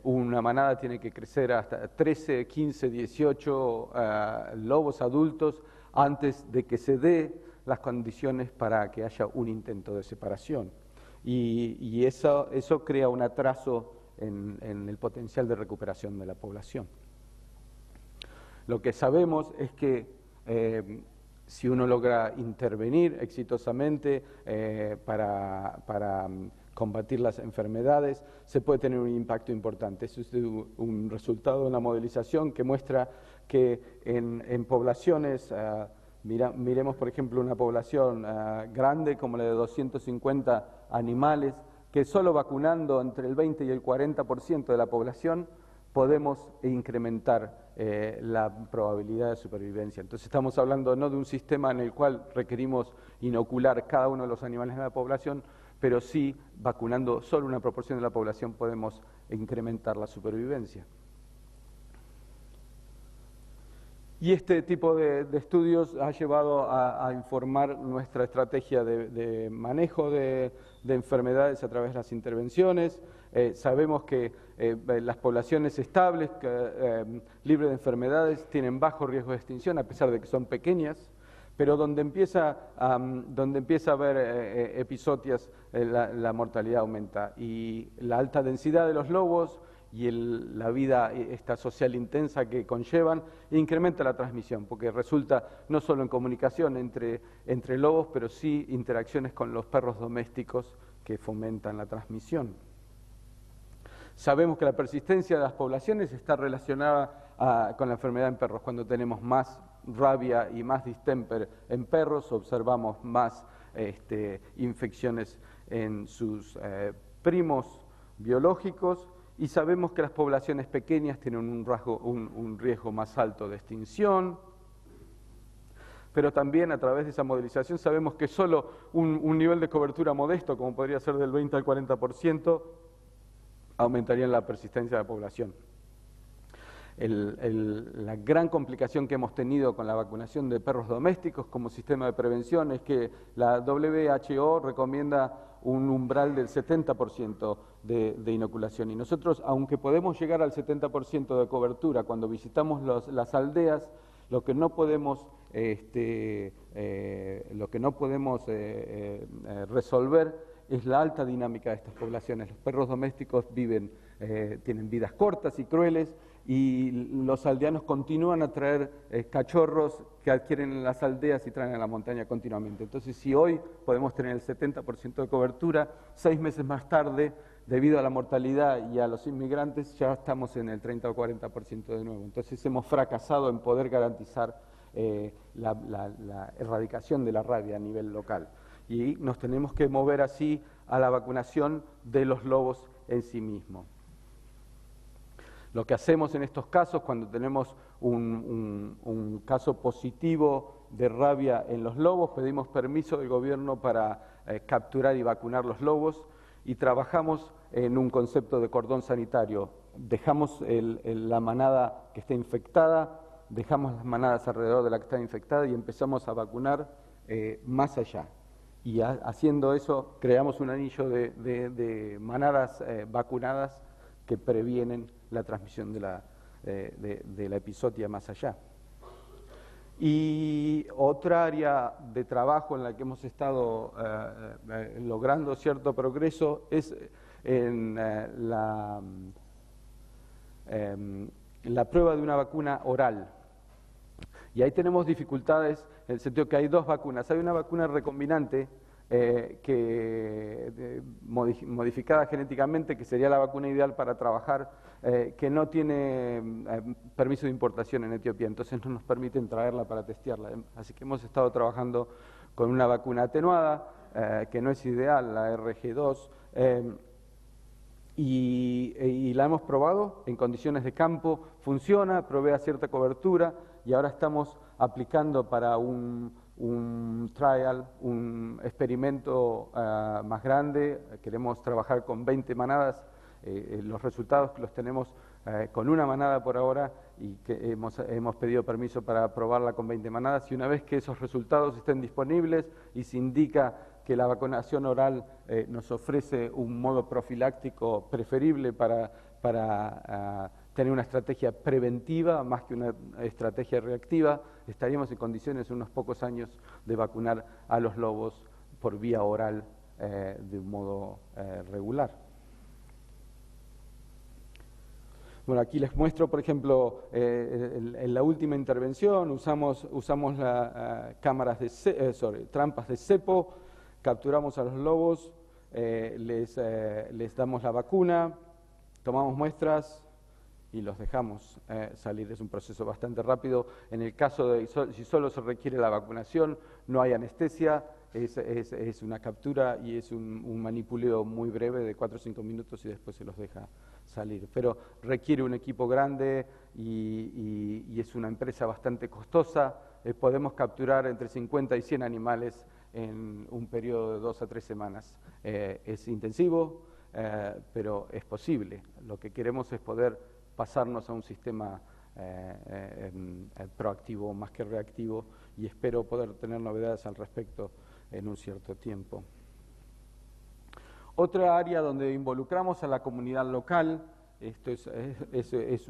una manada tiene que crecer hasta 13, 15, 18 lobos adultos antes de que se dé las condiciones para que haya un intento de separación. Y eso crea un atraso en el potencial de recuperación de la población. Lo que sabemos es que si uno logra intervenir exitosamente para combatir las enfermedades, se puede tener un impacto importante. Eso es un resultado de una modelización que muestra que en poblaciones, miremos por ejemplo una población grande como la de 250 animales, que solo vacunando entre el 20 y el 40% de la población podemos incrementar la probabilidad de supervivencia. Entonces estamos hablando no de un sistema en el cual requerimos inocular cada uno de los animales de la población, pero sí vacunando solo una proporción de la población podemos incrementar la supervivencia. Y este tipo de estudios ha llevado a informar nuestra estrategia de manejo de enfermedades a través de las intervenciones. Sabemos que las poblaciones estables, libres de enfermedades, tienen bajo riesgo de extinción, a pesar de que son pequeñas, pero donde empieza a haber episodios, la mortalidad aumenta. Y la alta densidad de los lobos y la vida esta social intensa que conllevan incrementa la transmisión, porque resulta no solo en comunicación entre lobos, pero sí interacciones con los perros domésticos que fomentan la transmisión. Sabemos que la persistencia de las poblaciones está relacionada con la enfermedad en perros. Cuando tenemos más rabia y más distemper en perros, observamos más infecciones en sus primos biológicos, y sabemos que las poblaciones pequeñas tienen un riesgo más alto de extinción. Pero también a través de esa modelización sabemos que solo un nivel de cobertura modesto, como podría ser del 20 al 40%, aumentaría la persistencia de la población. La gran complicación que hemos tenido con la vacunación de perros domésticos como sistema de prevención es que la WHO recomienda un umbral del 70% de inoculación. Y nosotros, aunque podemos llegar al 70% de cobertura cuando visitamos las aldeas, lo que no podemos resolver es la alta dinámica de estas poblaciones. Los perros domésticos tienen vidas cortas y crueles, y los aldeanos continúan a traer cachorros que adquieren en las aldeas y traen a la montaña continuamente. Entonces, si hoy podemos tener el 70% de cobertura, 6 meses más tarde, debido a la mortalidad y a los inmigrantes, ya estamos en el 30 o 40% de nuevo. Entonces, hemos fracasado en poder garantizar la erradicación de la rabia a nivel local. Y nos tenemos que mover así a la vacunación de los lobos en sí mismos. Lo que hacemos en estos casos, cuando tenemos un caso positivo de rabia en los lobos, pedimos permiso del gobierno para capturar y vacunar los lobos, y trabajamos en un concepto de cordón sanitario. Dejamos la manada que está infectada, dejamos las manadas alrededor de la que está infectada y empezamos a vacunar más allá. Y haciendo eso, creamos un anillo de manadas vacunadas que previenen la transmisión de la epizotia más allá. Y otra área de trabajo en la que hemos estado logrando cierto progreso es en la prueba de una vacuna oral. Y ahí tenemos dificultades en el sentido que hay dos vacunas. Hay una vacuna recombinante modificada genéticamente, que sería la vacuna ideal para trabajar, que no tiene permiso de importación en Etiopía, entonces no nos permiten traerla para testearla. Así que hemos estado trabajando con una vacuna atenuada, que no es ideal, la RG2, y la hemos probado en condiciones de campo, funciona, provee cierta cobertura, y ahora estamos aplicando para un trial, un experimento más grande. Queremos trabajar con 20 manadas. Los resultados los tenemos con una manada por ahora, y que hemos pedido permiso para probarla con 20 manadas, y una vez que esos resultados estén disponibles y se indica que la vacunación oral nos ofrece un modo profiláctico preferible para tener una estrategia preventiva más que una estrategia reactiva, estaríamos en condiciones en unos pocos años de vacunar a los lobos por vía oral de un modo regular. Bueno, aquí les muestro, por ejemplo, en la última intervención usamos cámaras trampas de cepo, capturamos a los lobos, les damos la vacuna, tomamos muestras y los dejamos salir. Es un proceso bastante rápido. En el caso de si solo se requiere la vacunación, no hay anestesia, es una captura y es un manipuleo muy breve de 4 o 5 minutos, y después se los deja salir. Pero requiere un equipo grande y es una empresa bastante costosa. Podemos capturar entre 50 y 100 animales en un periodo de 2 a 3 semanas. Es intensivo, pero es posible. Lo que queremos es poder pasarnos a un sistema proactivo más que reactivo, y espero poder tener novedades al respecto en un cierto tiempo. Otra área donde involucramos a la comunidad local, esto es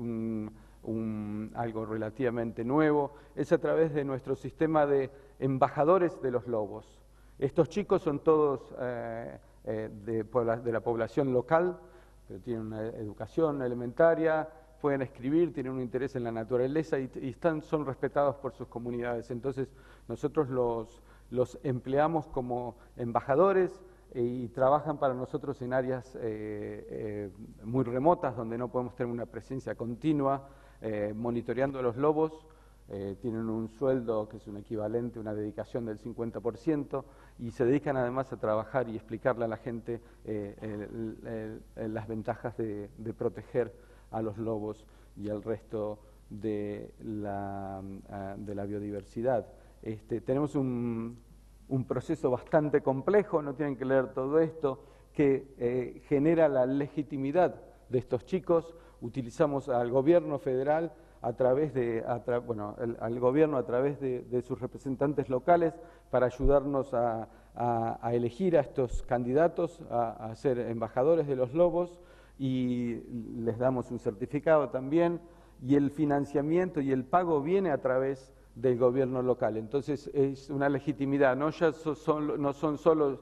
algo relativamente nuevo, es a través de nuestro sistema de embajadores de los lobos. Estos chicos son todos de la población local, pero tienen una educación elementaria, pueden escribir, tienen un interés en la naturaleza y son respetados por sus comunidades. Entonces nosotros los empleamos como embajadores y trabajan para nosotros en áreas muy remotas donde no podemos tener una presencia continua, monitoreando a los lobos. Tienen un sueldo que es un equivalente, una dedicación del 50%, y se dedican además a trabajar y explicarle a la gente las ventajas de proteger a los lobos y al resto de la biodiversidad. Tenemos un proceso bastante complejo, no tienen que leer todo esto, que genera la legitimidad de estos chicos. Utilizamos al gobierno federal a través al gobierno a través de sus representantes locales para ayudarnos a elegir a estos candidatos a ser embajadores de los lobos, y les damos un certificado también, y el financiamiento y el pago viene a través del gobierno local. Entonces es una legitimidad, no son solo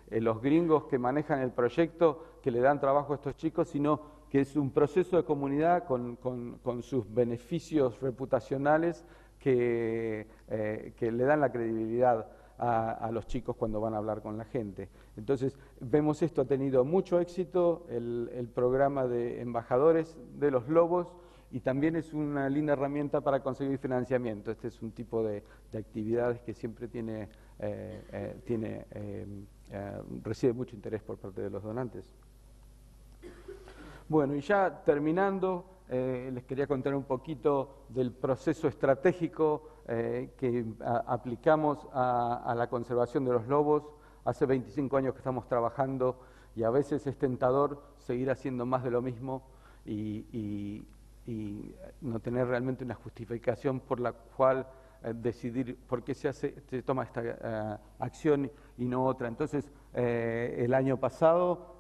los gringos que manejan el proyecto, que le dan trabajo a estos chicos, sino que es un proceso de comunidad con sus beneficios reputacionales que le dan la credibilidad a los chicos cuando van a hablar con la gente. Entonces, vemos esto ha tenido mucho éxito, el programa de embajadores de los lobos, y también es una linda herramienta para conseguir financiamiento. Este es un tipo de actividades que siempre recibe mucho interés por parte de los donantes. Bueno, y ya terminando, les quería contar un poquito del proceso estratégico que aplicamos a la conservación de los lobos. Hace 25 años que estamos trabajando, y a veces es tentador seguir haciendo más de lo mismo y no tener realmente una justificación por la cual decidir por qué se toma esta acción y no otra. Entonces, el año pasado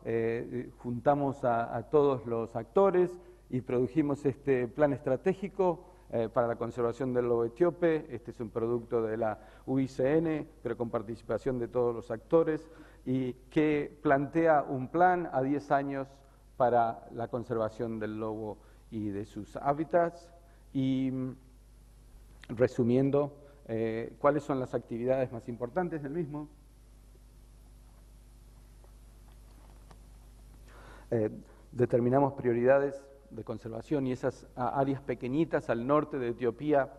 juntamos a todos los actores y produjimos este plan estratégico para la conservación del lobo etíope. Este es un producto de la UICN, pero con participación de todos los actores, y que plantea un plan a 10 años para la conservación del lobo y de sus hábitats. Y resumiendo, ¿cuáles son las actividades más importantes del mismo? Determinamos prioridades de conservación, y esas áreas pequeñitas al norte de Etiopía,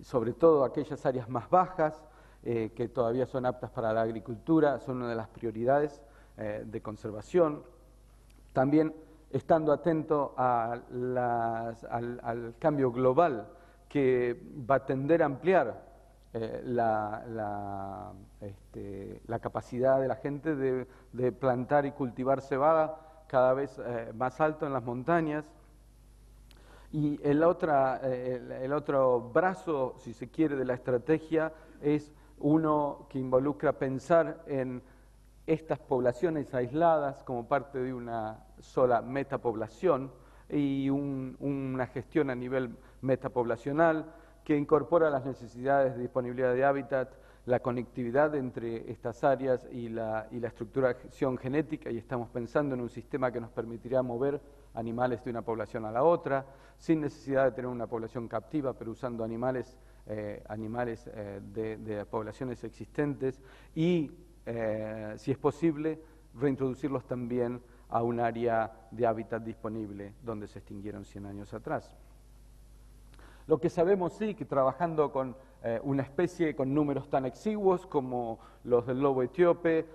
sobre todo aquellas áreas más bajas, que todavía son aptas para la agricultura, son una de las prioridades de conservación. También estando atento al cambio global, que va a tender a ampliar la capacidad de la gente de plantar y cultivar cebada cada vez más alto en las montañas. Y el otro brazo, si se quiere, de la estrategia es uno que involucra pensar en estas poblaciones aisladas como parte de una sola metapoblación, y una gestión a nivel metapoblacional que incorpora las necesidades de disponibilidad de hábitat, la conectividad entre estas áreas y la estructuración genética, y estamos pensando en un sistema que nos permitirá mover animales de una población a la otra, sin necesidad de tener una población captiva, pero usando animales de poblaciones existentes, y si es posible, reintroducirlos también a un área de hábitat disponible donde se extinguieron 100 años atrás. Lo que sabemos, sí, que trabajando con una especie con números tan exiguos como los del lobo etíope,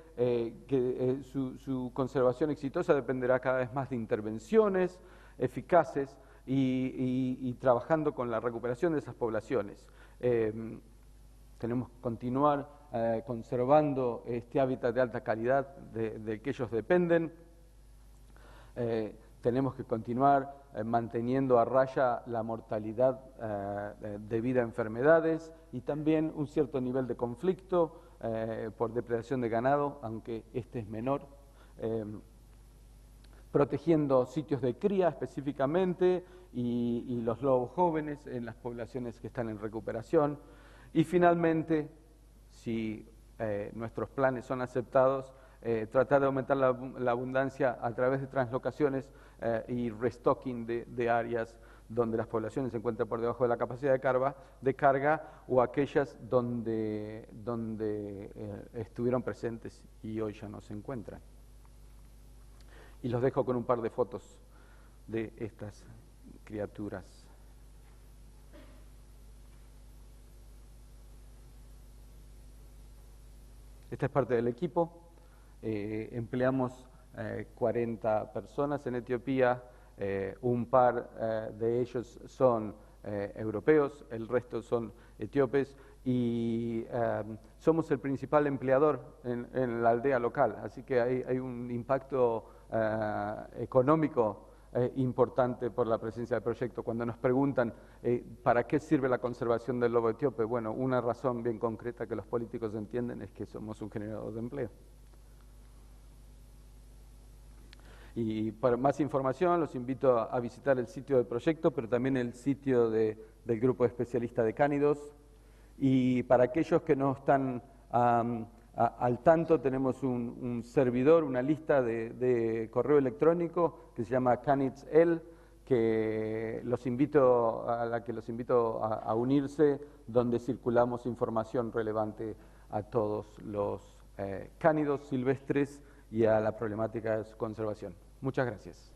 su conservación exitosa dependerá cada vez más de intervenciones eficaces y trabajando con la recuperación de esas poblaciones. Tenemos que continuar conservando este hábitat de alta calidad del que ellos dependen. tenemos que continuar manteniendo a raya la mortalidad debida a enfermedades y también un cierto nivel de conflicto por depredación de ganado, aunque este es menor, protegiendo sitios de cría específicamente y los lobos jóvenes en las poblaciones que están en recuperación. Y finalmente, si nuestros planes son aceptados, tratar de aumentar la abundancia a través de translocaciones y restocking de áreas donde las poblaciones se encuentran por debajo de la capacidad de carga o aquellas donde estuvieron presentes y hoy ya no se encuentran. Y los dejo con un par de fotos de estas criaturas. Esta es parte del equipo. Empleamos 40 personas en Etiopía. Un par de ellos son europeos, el resto son etíopes y somos el principal empleador en la aldea local, así que hay un impacto económico importante por la presencia del proyecto. Cuando nos preguntan ¿para qué sirve la conservación del lobo etíope? Bueno, una razón bien concreta que los políticos entienden es que somos un generador de empleo. Y para más información los invito a visitar el sitio del proyecto, pero también el sitio del grupo de especialistas de cánidos. Y para aquellos que no están al tanto, tenemos un servidor, una lista de correo electrónico que se llama Canids-El, que los invito a unirse, donde circulamos información relevante a todos los cánidos silvestres y a la problemática de su conservación. Muchas gracias.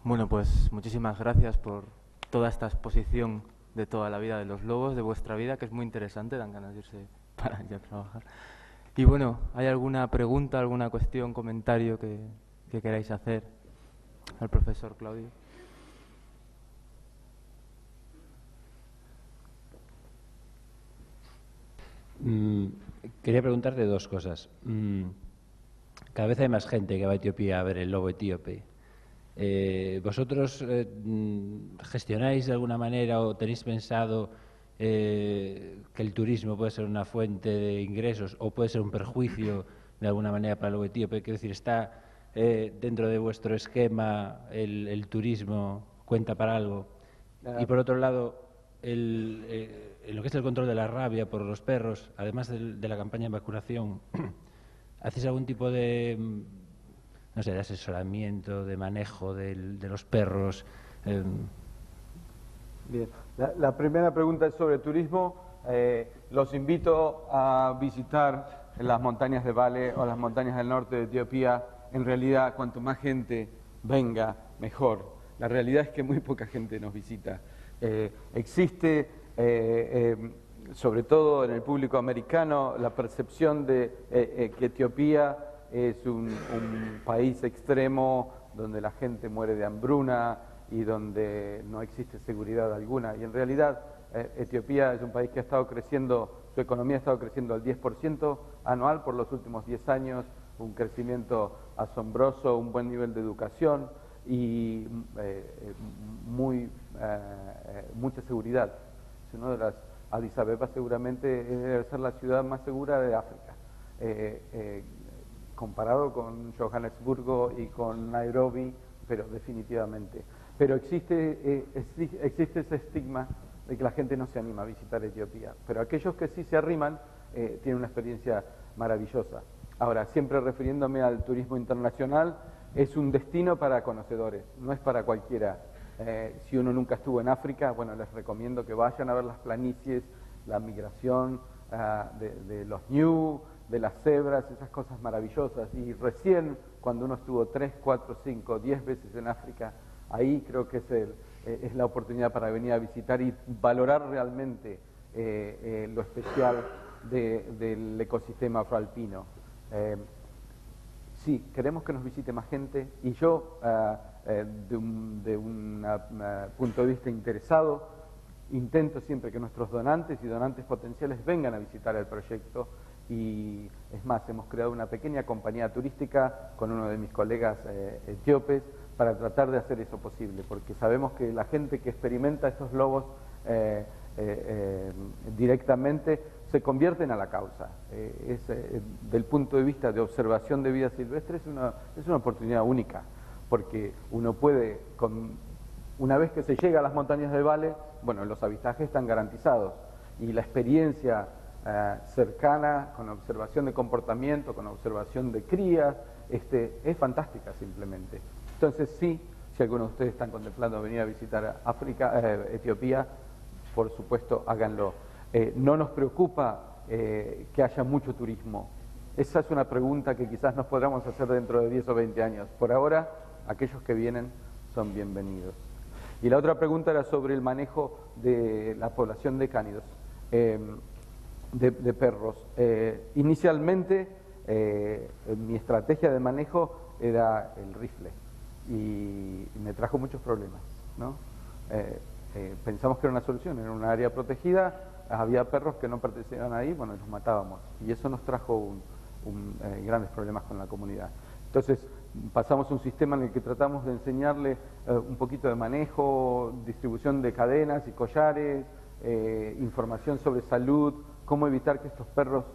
Bueno, pues muchísimas gracias por toda esta exposición de toda la vida de los lobos, de vuestra vida, que es muy interesante, dan ganas de irse para ir a trabajar. Y bueno, ¿hay alguna pregunta, alguna cuestión, comentario que queráis hacer al profesor Claudio? Quería preguntarte dos cosas. Cada vez hay más gente que va a Etiopía a ver el lobo etíope. ¿Vosotros gestionáis de alguna manera o tenéis pensado que el turismo puede ser una fuente de ingresos o puede ser un perjuicio de alguna manera para el lobo etíope? Quiero decir, ¿está dentro de vuestro esquema el turismo cuenta para algo? Y por otro lado, lo que es el control de la rabia por los perros, además de la campaña de vacunación, ¿hacéis algún tipo de, no sé, de asesoramiento, de manejo de los perros? Bien, la primera pregunta es sobre turismo. Los invito a visitar las montañas de Vale o las montañas del norte de Etiopía. En realidad, cuanto más gente venga, mejor. La realidad es que muy poca gente nos visita. Existe, sobre todo en el público americano, la percepción de que Etiopía es un país extremo donde la gente muere de hambruna y donde no existe seguridad alguna. Y en realidad Etiopía es un país que ha estado creciendo, su economía ha estado creciendo al 10% anual por los últimos 10 años, un crecimiento asombroso, un buen nivel de educación y mucha seguridad. Es una de las, Addis Abeba seguramente debe ser la ciudad más segura de África, comparado con Johannesburgo y con Nairobi, pero definitivamente. Pero existe ese estigma de que la gente no se anima a visitar Etiopía, pero aquellos que sí se arriman tienen una experiencia maravillosa. Ahora, siempre refiriéndome al turismo internacional, es un destino para conocedores, no es para cualquiera. Si uno nunca estuvo en África, bueno, les recomiendo que vayan a ver las planicies, la migración de los ñu, de las cebras, esas cosas maravillosas. Y recién cuando uno estuvo 3, 4, 5, 10 veces en África, ahí creo que es la oportunidad para venir a visitar y valorar realmente lo especial del ecosistema afroalpino. Sí, queremos que nos visite más gente y yo, de un punto de vista interesado, intento siempre que nuestros donantes y donantes potenciales vengan a visitar el proyecto, y es más, hemos creado una pequeña compañía turística con uno de mis colegas etíopes para tratar de hacer eso posible, porque sabemos que la gente que experimenta estos lobos directamente se convierten a la causa. Del punto de vista de observación de vida silvestre es una oportunidad única, porque uno puede, una vez que se llega a las montañas del Vale, bueno, los avistajes están garantizados, y la experiencia cercana, con observación de comportamiento, con observación de crías, es fantástica simplemente. Entonces sí, si algunos de ustedes están contemplando venir a visitar Etiopía, por supuesto háganlo. No nos preocupa que haya mucho turismo. Esa es una pregunta que quizás nos podamos hacer dentro de 10 o 20 años. Por ahora, aquellos que vienen son bienvenidos. Y la otra pregunta era sobre el manejo de la población de cánidos, de perros. Inicialmente, mi estrategia de manejo era el rifle, y me trajo muchos problemas, ¿no? Pensamos que era una solución, era un área protegida, había perros que no pertenecían ahí, bueno, los matábamos, y eso nos trajo grandes problemas con la comunidad. Entonces pasamos a un sistema en el que tratamos de enseñarle un poquito de manejo, distribución de cadenas y collares, información sobre salud, cómo evitar que estos perros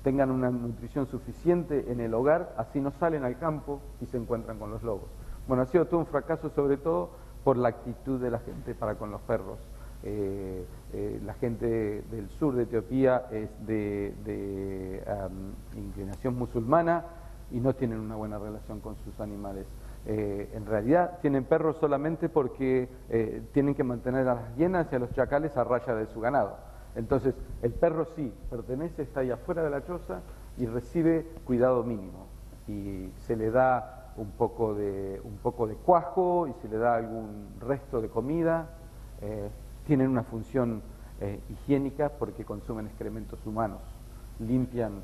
tengan una nutrición suficiente en el hogar, así no salen al campo y se encuentran con los lobos. Bueno, ha sido todo un fracaso, sobre todo por la actitud de la gente para con los perros. La gente del sur de Etiopía es de inclinación musulmana y no tienen una buena relación con sus animales. En realidad tienen perros solamente porque tienen que mantener a las hienas y a los chacales a raya de su ganado. Entonces el perro sí pertenece, está ahí afuera de la choza y recibe cuidado mínimo, y se le da un poco de cuajo y se le da algún resto de comida. Tienen una función higiénica porque consumen excrementos humanos, limpian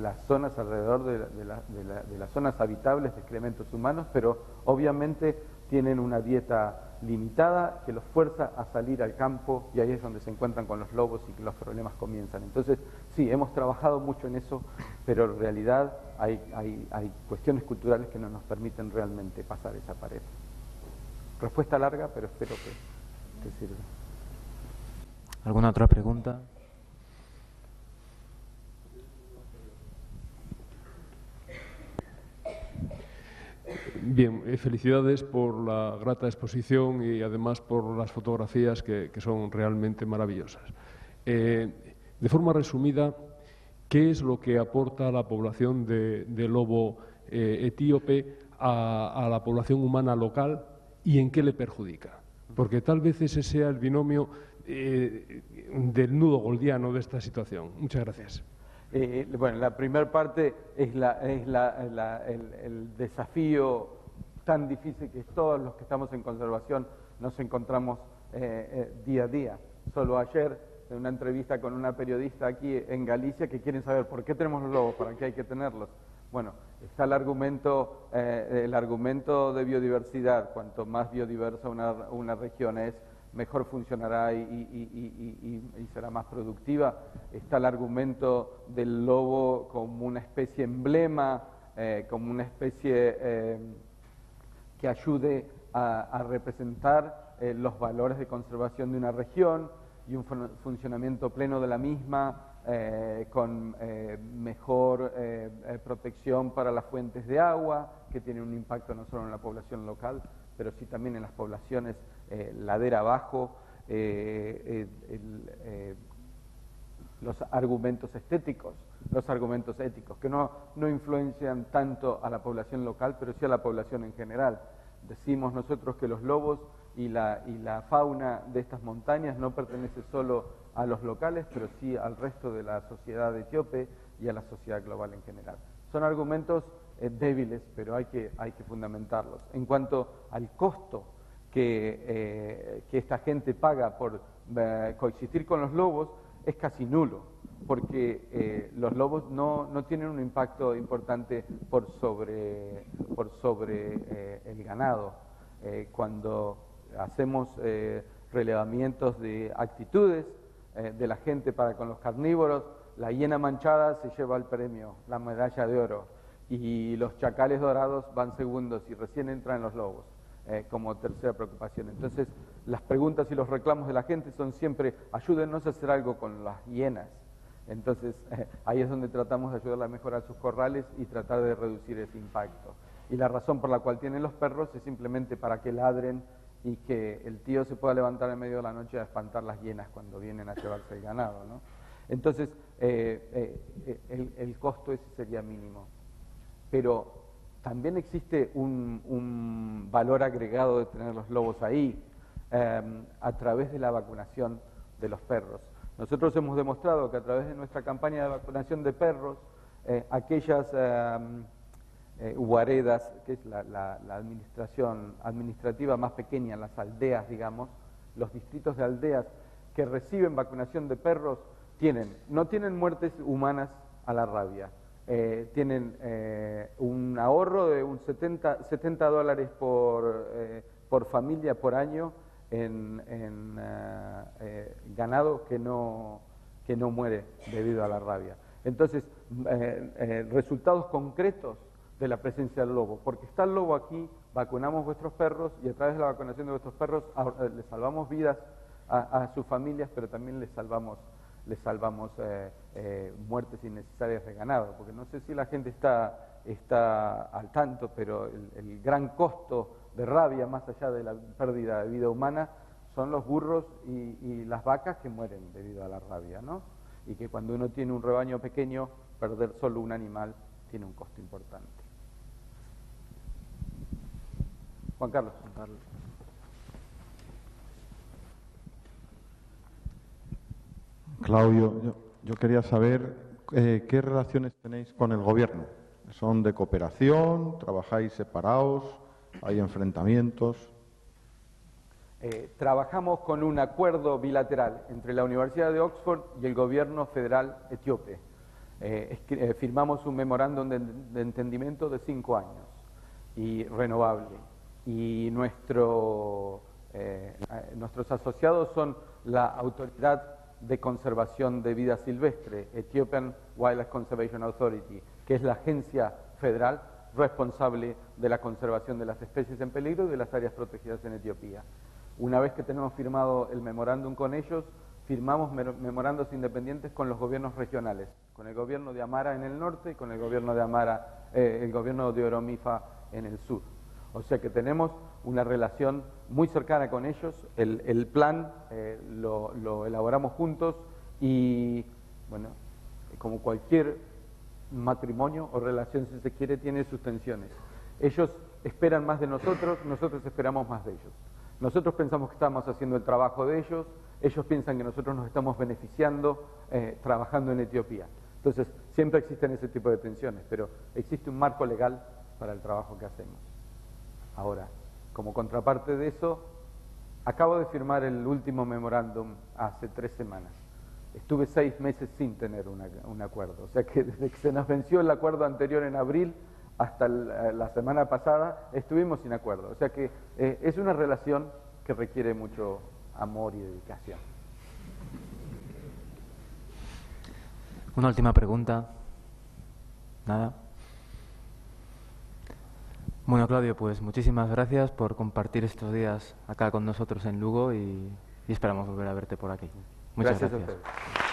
las zonas alrededor de las zonas habitables de excrementos humanos, pero obviamente tienen una dieta limitada que los fuerza a salir al campo, y ahí es donde se encuentran con los lobos y que los problemas comienzan. Entonces, sí, hemos trabajado mucho en eso, pero en realidad hay cuestiones culturales que no nos permiten realmente pasar esa pared. Respuesta larga, pero espero que sirva. ¿Alguna otra pregunta? Bien, felicidades por la grata exposición y además por las fotografías que son realmente maravillosas. De forma resumida, ¿qué es lo que aporta la población de lobo etíope a la población humana local y en qué le perjudica? Porque tal vez ese sea el binomio del nudo gordiano de esta situación. Muchas gracias. Bueno, la primera parte es el desafío tan difícil que todos los que estamos en conservación nos encontramos día a día. Solo ayer, en una entrevista con una periodista aquí en Galicia, que quieren saber por qué tenemos los lobos, para qué hay que tenerlos. Bueno, está el argumento de biodiversidad. Cuanto más biodiversa una región es, mejor funcionará y será más productiva. Está el argumento del lobo como una especie emblema, como una especie que ayude a representar los valores de conservación de una región y un funcionamiento pleno de la misma, con mejor protección para las fuentes de agua, que tiene un impacto no solo en la población local, pero sí también en las poblaciones ladera abajo. Los argumentos estéticos, los argumentos éticos, que no influencian tanto a la población local, pero sí a la población en general. Decimos nosotros que los lobos y la fauna de estas montañas no pertenece solo a los locales, pero sí al resto de la sociedad etíope y a la sociedad global en general. Son argumentos débiles, pero hay que fundamentarlos. En cuanto al costo que esta gente paga por coexistir con los lobos, es casi nulo, porque los lobos no tienen un impacto importante por sobre el ganado. Cuando hacemos relevamientos de actitudes de la gente para con los carnívoros. La hiena manchada se lleva el premio, la medalla de oro, y los chacales dorados van segundos y recién entran los lobos como tercera preocupación. Entonces, las preguntas y los reclamos de la gente son siempre: ayúdennos a hacer algo con las hienas. Entonces, ahí es donde tratamos de ayudarla a mejorar sus corrales y tratar de reducir ese impacto. Y la razón por la cual tienen los perros es simplemente para que ladren y que el tío se pueda levantar en medio de la noche a espantar las hienas cuando vienen a llevarse el ganado, ¿no? Entonces, el costo ese sería mínimo. Pero también existe un valor agregado de tener los lobos ahí a través de la vacunación de los perros. Nosotros hemos demostrado que a través de nuestra campaña de vacunación de perros, aquellas guaredas, que es la administración administrativa más pequeña, las aldeas, digamos, los distritos de aldeas que reciben vacunación de perros, no tienen muertes humanas a la rabia. Tienen un ahorro de un $70 por familia por año en ganado que no muere debido a la rabia. Entonces, resultados concretos de la presencia del lobo. Porque está el lobo aquí, vacunamos vuestros perros y a través de la vacunación de vuestros perros les salvamos vidas a sus familias, pero también les salvamos muertes innecesarias de ganado, porque no sé si la gente está al tanto, pero el gran costo de rabia, más allá de la pérdida de vida humana, son los burros y las vacas que mueren debido a la rabia, ¿no? Y que cuando uno tiene un rebaño pequeño, perder solo un animal tiene un costo importante. Juan Carlos. Claudio, yo quería saber qué relaciones tenéis con el gobierno. ¿Son de cooperación? ¿Trabajáis separados? ¿Hay enfrentamientos? Trabajamos con un acuerdo bilateral entre la Universidad de Oxford y el gobierno federal etíope. Firmamos un memorándum de entendimiento de 5 años y renovable. Y nuestros asociados son la Autoridad de Conservación de Vida Silvestre, Ethiopian Wildlife Conservation Authority, que es la agencia federal responsable de la conservación de las especies en peligro y de las áreas protegidas en Etiopía. Una vez que tenemos firmado el memorándum con ellos, firmamos memorandos independientes con los gobiernos regionales, con el gobierno de Amara en el norte y con el gobierno de Oromifa en el sur. O sea que tenemos una relación muy cercana con ellos, el plan lo elaboramos juntos y, bueno, como cualquier matrimonio o relación, si se quiere, tiene sus tensiones. Ellos esperan más de nosotros, nosotros esperamos más de ellos. Nosotros pensamos que estamos haciendo el trabajo de ellos, ellos piensan que nosotros nos estamos beneficiando trabajando en Etiopía. Entonces, siempre existen ese tipo de tensiones, pero existe un marco legal para el trabajo que hacemos. Ahora, como contraparte de eso, acabo de firmar el último memorándum hace 3 semanas. Estuve 6 meses sin tener un acuerdo. O sea que desde que se nos venció el acuerdo anterior en abril hasta la semana pasada, estuvimos sin acuerdo. O sea que es una relación que requiere mucho amor y dedicación. Una última pregunta. ¿Nada? Bueno, Claudio, pues muchísimas gracias por compartir estos días acá con nosotros en Lugo y esperamos volver a verte por aquí. Muchas gracias. Gracias a ustedes.